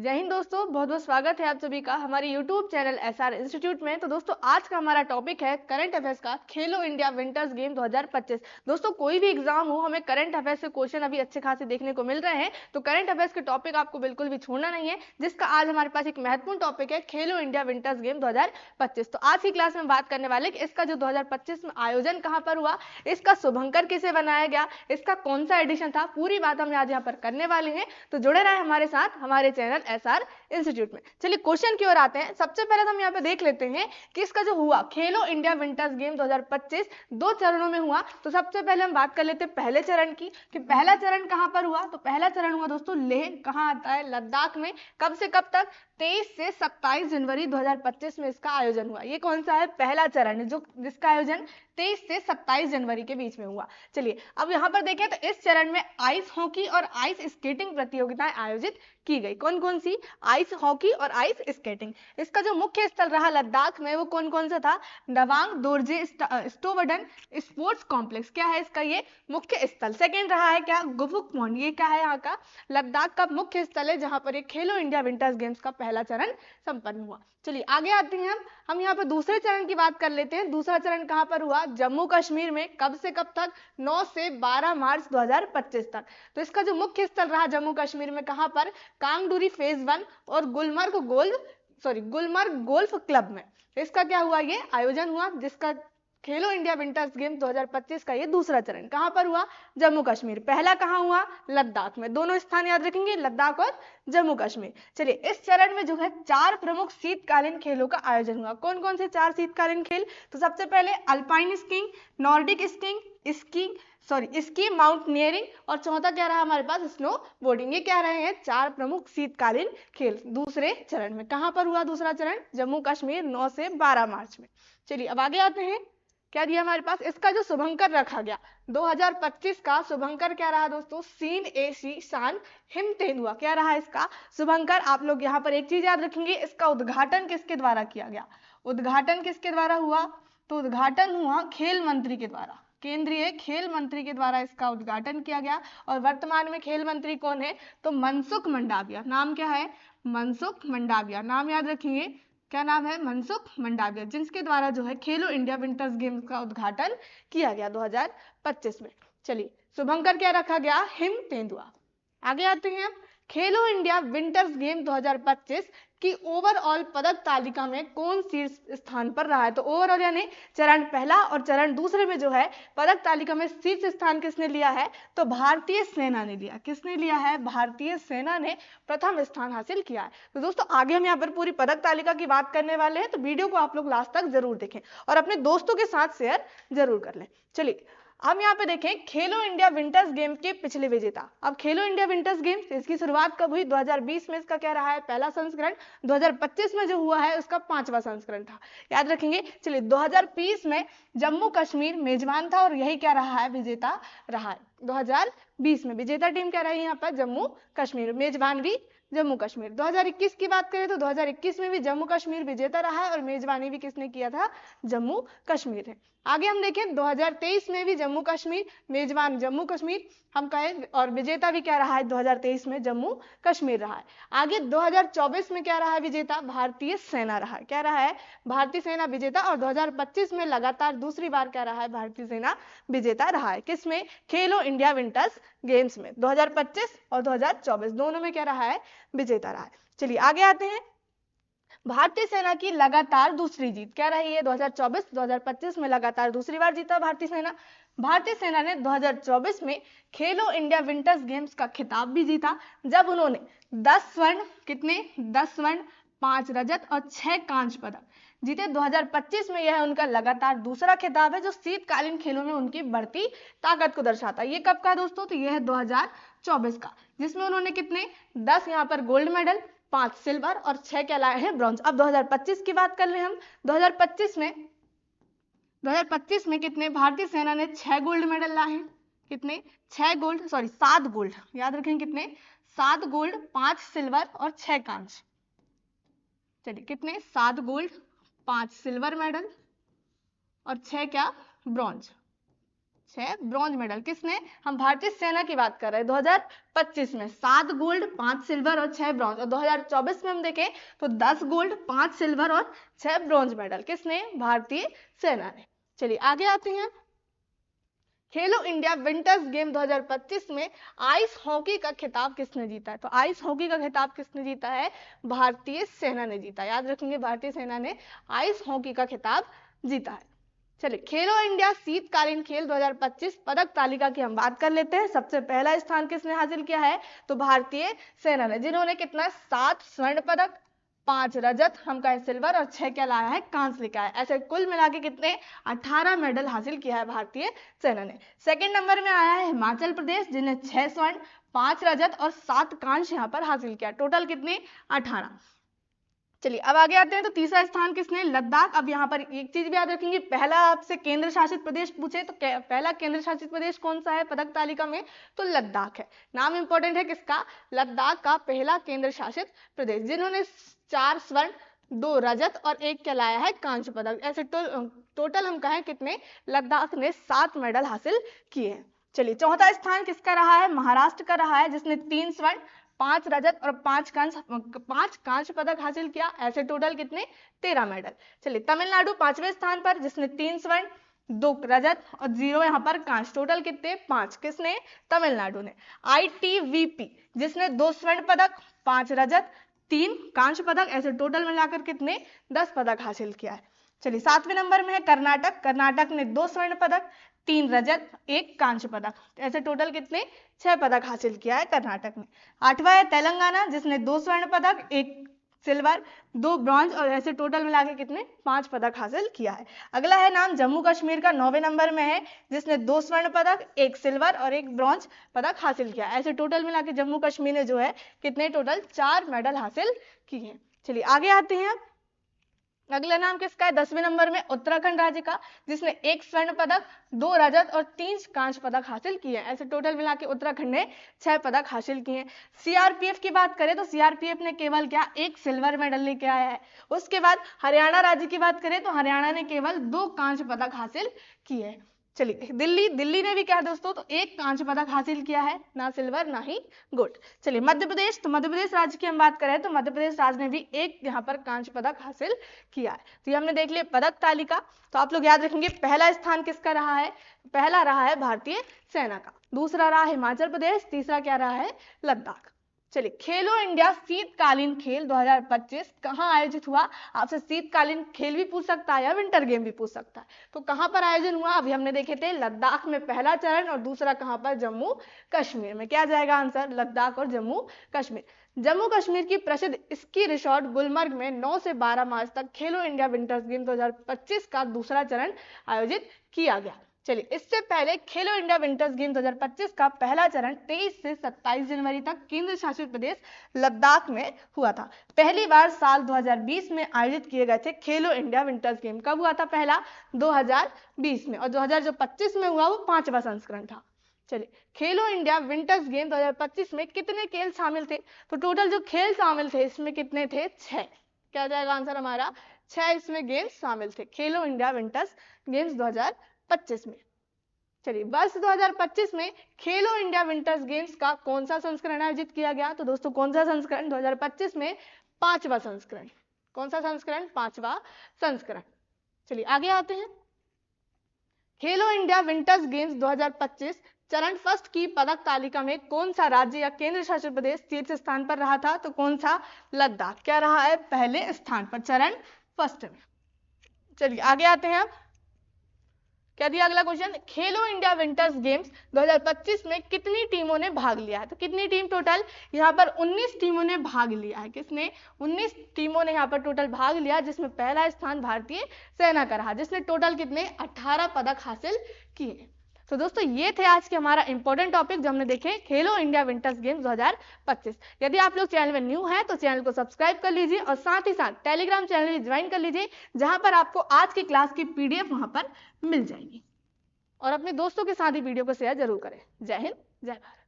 जय हिंद दोस्तों, बहुत बहुत स्वागत है आप सभी का हमारे YouTube चैनल एसआर इंस्टीट्यूट में। तो दोस्तों आज का हमारा टॉपिक है करंट अफेयर्स का खेलो इंडिया विंटर्स गेम 2025। दोस्तों कोई भी एग्जाम हो, हमें करंट अफेयर्स के क्वेश्चन अभी अच्छे खासे देखने को मिल रहे हैं, तो करंट अफेयर्स के टॉपिक आपको बिल्कुल भी छोड़ना नहीं है, जिसका आज हमारे पास एक महत्वपूर्ण टॉपिक है खेलो इंडिया विंटर्स गेम 2025। तो आज की क्लास में बात करने वाले कि इसका जो 2025 में आयोजन कहाँ पर हुआ, इसका शुभंकर किसे बनाया गया, इसका कौन सा एडिशन था, पूरी बात हम आज यहाँ पर करने वाले हैं। तो जुड़े रहे हमारे साथ हमारे चैनल एसआर इंस्टीट्यूट में। चलिए क्वेश्चन की ओर आते हैं। सबसे पहले हम यहाँ पे देख लेते हैं कि इसका जो हुआ खेलो इंडिया विंटर्स गेम 2025 दो चरणों में हुआ। तो सबसे पहले हम बात कर लेते हैं पहले चरण की कि पहला चरण कहां पर हुआ। तो पहला चरण हुआ दोस्तों लेह, कहां आता है, लद्दाख में। कब से कब तक, 23 से 27 जनवरी 2025 में इसका आयोजन हुआ। ये कौन सा है, पहला चरण है, जो जिसका आयोजन 23 से 27 जनवरी के बीच में हुआ। चलिए अब यहाँ पर देखें तो इस चरण में आइस हॉकी और आइस स्केटिंग प्रतियोगिताएं आयोजित की गई। कौन कौन सी, आइस हॉकी और आइस स्केटिंग। इसका जो मुख्य स्थल रहा लद्दाख में, वो कौन कौन सा था, नवांग दोरजे स्टोवडन स्पोर्ट्स कॉम्प्लेक्स, क्या है इसका ये मुख्य स्थल। सेकेंड रहा है क्या, गुफुक पॉन्ड, ये क्या है यहाँ का लद्दाख का मुख्य स्थल है, जहां पर ये खेलो इंडिया विंटर्स गेम्स का पहला चरण संपन्न हुआ। चलिए आगे आते हैं हम यहाँ पे दूसरे चरण की बात कर लेते हैं। दूसरा चरण कहां पर हुआ, जम्मू कश्मीर में। कब से कब तक, 9 से 12 मार्च 2025 तक। तो इसका जो मुख्य स्थल रहा जम्मू कश्मीर में, कहां पर, कांगडूरी फेज 1 और गुलमर्ग गोल्फ क्लब में। इसका क्या हुआ, ये आयोजन हुआ, जिसका खेलो इंडिया विंटर्स गेम 2025 का ये दूसरा चरण कहां पर हुआ, जम्मू कश्मीर। पहला कहां हुआ, लद्दाख में। दोनों स्थान याद रखेंगे, लद्दाख और जम्मू कश्मीर। चलिए इस चरण में जो है 4 प्रमुख शीतकालीन खेलों का आयोजन हुआ। कौन कौन से 4 शीतकालीन खेल, तो सबसे पहले alpine skiing, Nordic skiing, ski mountaineering, और चौथा क्या रहा हमारे पास, स्नो बोर्डिंग। ये क्या रहे हैं 4 प्रमुख शीतकालीन खेल दूसरे चरण में। कहां पर हुआ दूसरा चरण, जम्मू कश्मीर, 9 से 12 मार्च में। चलिए अब आगे आते हैं, क्या दिया हमारे पास, इसका जो शुभंकर रखा गया 2025 का शुभंकर क्या रहा दोस्तों, सीन एसी शान हिमतेंदुआ। क्या रहा इसका शुभंकर। आप लोग यहाँ पर एक चीज याद रखेंगे, इसका उद्घाटन किसके द्वारा किया गया, उद्घाटन किसके द्वारा हुआ, तो उद्घाटन हुआ खेल मंत्री के द्वारा, केंद्रीय खेल मंत्री के द्वारा इसका उद्घाटन किया गया। और वर्तमान में खेल मंत्री कौन है, तो मनसुख मंडाविया। नाम क्या है, मनसुख मंडाविया, नाम याद रखिए, क्या नाम है, मनसुख मंडाविया, जिनके द्वारा जो है खेलो इंडिया विंटर्स गेम्स का उद्घाटन किया गया 2025 में। चलिए शुभंकर क्या रखा गया, हिम तेंदुआ। आगे आते हैं, खेलो इंडिया विंटर्स गेम 2025 की ओवरऑल पदक तालिका में कौन शीर्ष स्थान पर रहा है। तो ओवरऑल यानी चरण पहला और चरण दूसरे में जो है पदक तालिका में शीर्ष स्थान किसने लिया है, तो भारतीय सेना ने लिया। किसने लिया है, भारतीय सेना ने प्रथम स्थान हासिल किया है। तो दोस्तों आगे हम यहाँ पर पूरी पदक तालिका की बात करने वाले हैं, तो वीडियो को आप लोग लास्ट तक जरूर देखें और अपने दोस्तों के साथ शेयर जरूर कर लें। चलिए हम यहाँ पे देखें खेलो इंडिया विंटर्स गेम के पिछले विजेता। अब खेलो इंडिया विंटर्स गेम्स इसकी शुरुआत कब हुई, 2020 में इसका क्या रहा है, पहला संस्करण। 2025 में जो हुआ है उसका 5वां संस्करण था, याद रखेंगे। चलिए 2020 में जम्मू कश्मीर मेजबान था और यही क्या रहा है, विजेता रहा है। 2020 में विजेता टीम क्या रही है यहाँ पर, जम्मू कश्मीर, मेजबान भी जम्मू कश्मीर। 2021 की बात करें तो 2021 में भी जम्मू कश्मीर विजेता रहा है और मेजबानी भी किसने किया था, जम्मू कश्मीर है। आगे हम देखें 2023 में भी जम्मू कश्मीर, मेजबान जम्मू कश्मीर हम कहें, और विजेता भी क्या रहा है 2023 में जम्मू कश्मीर रहा है। आगे 2024 में क्या रहा है, विजेता भारतीय सेना रहा है। क्या रहा है, भारतीय सेना विजेता। और 2025 में लगातार दूसरी बार क्या रहा है, भारतीय सेना विजेता रहा है। किसमें, खेलो इंडिया विंटर्स गेम्स में 2025 और 2024 दोनों में क्या रहा है, विजेता रहा है। चलिए आगे आते हैं, भारतीय सेना की लगातार दूसरी जीत क्या रही है, 2024-2025 में लगातार दूसरी बार जीता भारतीय सेना। भारतीय सेना ने 2024 में खेलो इंडिया विंटर्स गेम्स का खिताब भी जीता, जब उन्होंने 10 स्वर्ण, कितने, 10 स्वर्ण, 5 रजत और 6 कांस्य पदक जीते। 2025 में यह उनका लगातार दूसरा खिताब है, जो शीतकालीन खेलों में उनकी बढ़ती ताकत को दर्शाता है। ये कब का दोस्तों, तो यह है 2024 का, जिसमें उन्होंने कितने, 10 यहाँ पर गोल्ड मेडल, 5 सिल्वर और 6 क्या लाए हैं, ब्रॉन्ज। अब 2025 की बात कर ले हम, 2025 में कितने, भारतीय सेना ने 6 गोल्ड मेडल लाए हैं। कितने, 7 गोल्ड, याद रखें कितने, 7 गोल्ड, 5 सिल्वर और 6 कांस्य। चलिए कितने, 7 गोल्ड, 5 सिल्वर मेडल और 6 क्या, ब्रॉन्ज। 6 bronze medal. किसने? हम भारतीय सेना की बात कर रहे हैं। 2025 में 7 गोल्ड 5 सिल्वर और 6 ब्रॉन्ज, और 2024 में हम देखें तो 10 गोल्ड 5 सिल्वर और 6 ब्रॉन्ज मेडल। किसने? भारतीय सेना ने। चलिए आगे आते हैं। खेलो इंडिया विंटर्स गेम 2025 में आइस हॉकी का खिताब किसने जीता है? तो आइस हॉकी का खिताब किसने जीता है? भारतीय सेना ने जीता। याद रखेंगे, भारतीय सेना ने आइस हॉकी का खिताब जीता है। चलिए खेलो इंडिया शीतकालीन खेल 2025 पदक तालिका की हम बात कर लेते हैं। सबसे पहला स्थान किसने हासिल किया है? तो भारतीय सेना ने, जिन्होंने कितना 7 स्वर्ण पदक, 5 रजत, हम कहें सिल्वर, और 6 क्या लाया है? कांस्य लेकर आया। ऐसे कुल मिला के कितने? 18 मेडल हासिल किया है भारतीय सेना ने। सेकंड नंबर में आया है हिमाचल प्रदेश, जिन्हें 6 स्वर्ण, 5 रजत और 7 कांस्य यहाँ पर हासिल किया। टोटल कितने? 18। चलिए अब आगे आते हैं। तो तीसरा स्थान किसने? लद्दाख। अब यहाँ पर एक चीज भी याद रखेंगे, पहला आपसे केंद्र शासित प्रदेश पूछे तो पहला केंद्र शासित प्रदेश कौन सा है पदक तालिका में? तो लद्दाख है। नाम इंपॉर्टेंट है किसका? लद्दाख का पहला केंद्र शासित प्रदेश, जिन्होंने 4 स्वर्ण, 2 रजत और 1 क्या लाया है? कांस्य पदक। ऐसे टोटल हम कहें कितने? लद्दाख ने 7 मेडल हासिल किए हैं। चलिए चौथा स्थान किसका रहा है? महाराष्ट्र का रहा है, जिसने 3 स्वर्ण, 5 रजत और 5 कांस्य पदक हासिल किया। ऐसे टोटल कितने? 13 मेडल। चलिए तमिलनाडु 5वें स्थान पर, जिसने 3 स्वर्ण, 2 रजत और 0 यहाँ पर कांस्य। टोटल कितने? 5। किसने? तमिलनाडु ने। ITVP, जिसने 2 स्वर्ण पदक, 5 रजत, 3 कांस्य पदक, ऐसे टोटल मिलाकर कितने? 10 पदक हासिल किया है। चलिए 7वें नंबर में है कर्नाटक। कर्नाटक ने 2 स्वर्ण पदक, 3 रजत, 1 कांस्य पदक, ऐसे टोटल कितने? 6 पदक हासिल किया है कर्नाटक ने। 8वां है तेलंगाना, जिसने 2 स्वर्ण पदक, 1 सिल्वर, 2 ब्रॉन्ज और ऐसे टोटल मिला के कितने? 5 पदक हासिल किया है। अगला है नाम जम्मू कश्मीर का, 9वें नंबर में है, जिसने 2 स्वर्ण पदक, 1 सिल्वर और 1 ब्रॉन्ज पदक हासिल किया। ऐसे टोटल मिला के जम्मू कश्मीर ने जो है कितने? टोटल 4 मेडल हासिल किए हैं। चलिए आगे आते हैं। अगला नाम किसका है? 10वें नंबर में उत्तराखंड राज्य का, जिसने 1 स्वर्ण पदक, 2 रजत और 3 कांस्य पदक हासिल किए हैं। ऐसे टोटल मिला के उत्तराखंड ने 6 पदक हासिल किए हैं। CRPF की बात करें तो CRPF ने केवल क्या? 1 सिल्वर मेडल लेके आया है। उसके बाद हरियाणा राज्य की बात करें तो हरियाणा ने केवल 2 कांस्य पदक हासिल किए हैं। चलिए दिल्ली ने भी क्या दोस्तों? तो 1 कांस्य पदक हासिल किया है, ना सिल्वर ना ही गोल्ड। चलिए मध्य प्रदेश, तो मध्य प्रदेश राज्य की हम बात करें तो मध्य प्रदेश राज्य ने भी 1 यहाँ पर कांस्य पदक हासिल किया है। तो ये हमने देख लिया पदक तालिका। तो आप लोग याद रखेंगे पहला स्थान किसका रहा है? पहला रहा है भारतीय सेना का, दूसरा रहा हिमाचल प्रदेश, तीसरा क्या रहा है? लद्दाख। चलिए खेलो इंडिया शीतकालीन खेल 2025 कहाँ आयोजित हुआ? आपसे शीतकालीन खेल भी पूछ सकता है या विंटर गेम भी पूछ सकता है। तो कहाँ पर आयोजन हुआ? अभी हमने देखे थे लद्दाख में पहला चरण, और दूसरा कहाँ पर? जम्मू कश्मीर में। क्या जाएगा आंसर? लद्दाख और जम्मू कश्मीर। जम्मू कश्मीर की प्रसिद्ध स्की रिसोर्ट गुलमर्ग में 9 से 12 मार्च तक खेलो इंडिया विंटर्स गेम 2025 का दूसरा चरण आयोजित किया गया। चलिए इससे पहले खेलो इंडिया विंटर्स गेम 2025 का पहला चरण 23 से 27 जनवरी तक केंद्र शासित प्रदेश लद्दाख में हुआ था। पहली बार साल 2020 में आयोजित किए गए थे खेलो इंडिया विंटर्स गेम। कब हुआ था पहला? 2020 में, और 2025 में हुआ वो 5वां संस्करण था। चलिए खेलो इंडिया विंटर्स गेम 2025 में कितने खेल शामिल थे? तो टोटल जो खेल शामिल थे इसमें कितने थे? 6। क्या जाएगा आंसर हमारा? 6 इसमें गेम्स शामिल थे खेलो इंडिया विंटर्स गेम्स 2025 में। चलिए वर्ष 2025 में खेलो इंडिया विंटर्स गेम्स का कौन सा संस्करण आयोजित किया गया? तो दोस्तों कौन सा संस्करण? 2025 में 5वां संस्करण। कौन सा संस्करण? 5वां संस्करण। चलिए आगे आते हैं। खेलो इंडिया विंटर्स गेम्स 2025 चरण फर्स्ट की पदक तालिका में कौन सा राज्य या केंद्र शासित प्रदेश शीर्ष स्थान पर रहा था? तो कौन सा? लद्दाख। क्या रहा है? पहले स्थान पर, चरण फर्स्ट में। चलिए आगे आते हैं। क्या दिया अगला क्वेश्चन? खेलो इंडिया विंटर्स गेम्स 2025 में कितनी टीमों ने भाग लिया है? तो कितनी टीम टोटल? यहाँ पर 19 टीमों ने भाग लिया है। किसने? 19 टीमों ने यहाँ पर टोटल भाग लिया, जिसमें पहला स्थान भारतीय सेना का रहा, जिसने टोटल कितने? 18 पदक हासिल किए। तो दोस्तों ये थे आज के हमारा इंपॉर्टेंट टॉपिक जो हमने देखे खेलो इंडिया विंटर्स गेम्स 2025। यदि आप लोग चैनल में न्यू हैं तो चैनल को सब्सक्राइब कर लीजिए, और साथ ही साथ टेलीग्राम चैनल भी ज्वाइन कर लीजिए, जहां पर आपको आज की क्लास की PDF वहां पर मिल जाएगी। और अपने दोस्तों के साथ ही वीडियो को शेयर जरूर करें। जय हिंद, जय भारत।